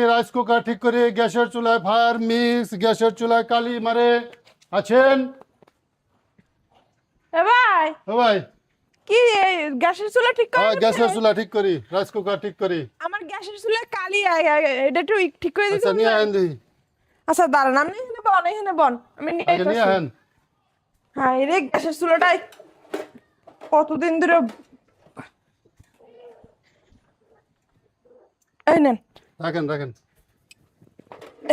Rice cooker ঠিক করে গ্যাসের চুলায় ফায়ার মিক্স গ্যাসের চুলায় কালি মারে আছেন এ ভাই ও ভাই কি এই গ্যাসের চুলা ঠিক করে গ্যাসের চুলা ঠিক করি রাইস কুকার ঠিক করি আমার গ্যাসের চুলা কালি এটা একটু ঠিক করে দিতে আচ্ছা নিয়ে আহেন দিই আচ্ছা দাঁড়ান আপনি এখানে বন আমি নিয়ে আগে নিয়ে আহেন হ্যাঁ রে গ্যাসের চুলাটাই কতদিন ধরে এই নেন রাখেন রাখেন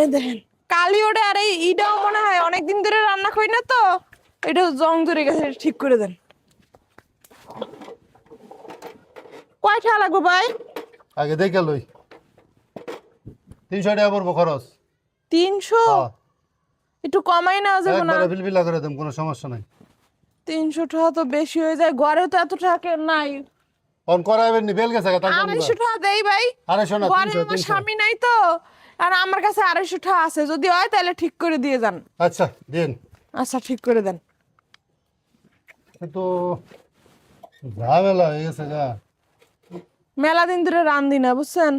এই দেখেন কালি ওটা আর এই ইটাও মনে হয় অনেকদিন ধরে রান্না করি না তো এটা জং ধরে গেছে ঠিক করে দেন কয়টা লাগবে ভাই আগে দেখে লই 300 টাকা পড়বো খরচ 300 একটু কমাই না যাবে না একবারে বিলবিলা করে দেন কোনো সমস্যা নাই 300 টাকা তো বেশি হয়ে যায় ঘরে তো এত টাকা নাই অন করাইবেন নি বেল গেছে টাকা 250 টাকা দেই ভাই 250 না ঘরে 300 আমার স্বামী নাই তো আর আমার কাছে 250 টাকা আছে যদি হয় তাহলে ঠিক করে দিয়ে যান আচ্ছা দেন আচ্ছা ঠিক করে দেন তো ঝামেলা হয়ে গেছে গা মেলা দিন ধরে রান্ধি না বুঝছেন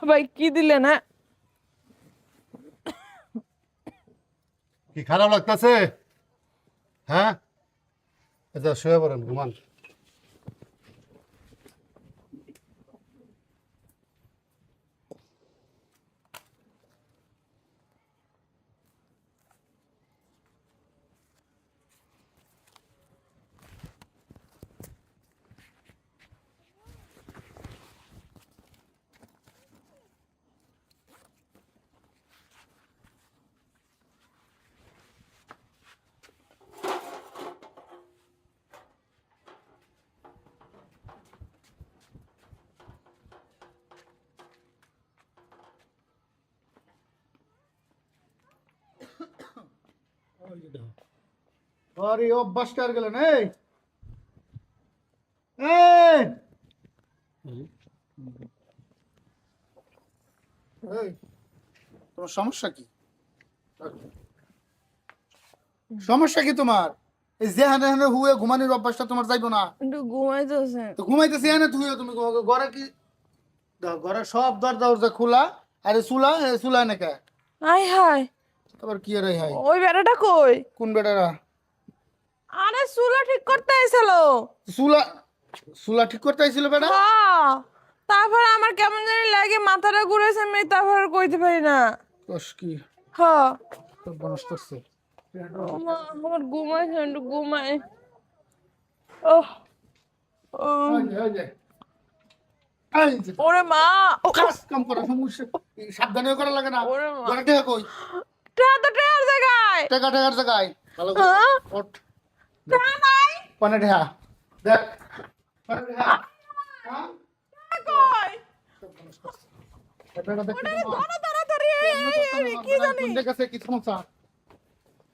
ভাই কি দিলেন হ্যাঁ কি খারাপ লাগতেছে হ্যাঁ আচ্ছা শুয়ে পড়েন ঘুমান আরে অভ্যাসটা আর গেলেন এই এই তোমার সমস্যা কি সমস্যা কি তোমার এই যে হানে হানে হুয়ে ঘুমানোর অভ্যাসটা তোমার যাইবো না একটু ঘুমাইতেছে তো ঘুমাইতেছি হানে তুই তুমি ঘরে কি ঘরে সব দরজা খোলা আরে চুলা চুলা নাকি আই হাই আবার কি রে হাই ওই বেড়াটা কই কোন বেটারা আরে চুলা ঠিক করতে আইছিল চুলা চুলা ঠিক করতে আইছিল বেটা হ্যাঁ তারপর আমার কেমন জানি লাগে মাথাটা ঘুরেছে আমি তারপর আর কইতে পারি না কস কি হ্যাঁ তোর বনস করছে আমার ঘুমাইছে একটু ঘুমাই ও ওরে মা কাজ কাম করা সমস্যা সাবধানে করা লাগে না ওরে মা। ঘরে টাকা কই টাকা তো টাকার জায়গায় টাকার জায়গায় ভালো করে হ্যাঁ? ওঠ টাকা নাই পানে ঢা দেখ পানে ঢা হ্যাঁ টাকা কই টাকা দেখ ওটা ধরো তাড়াতাড়ি কি জানি কোন জায়গা থেকে কি সমস্যা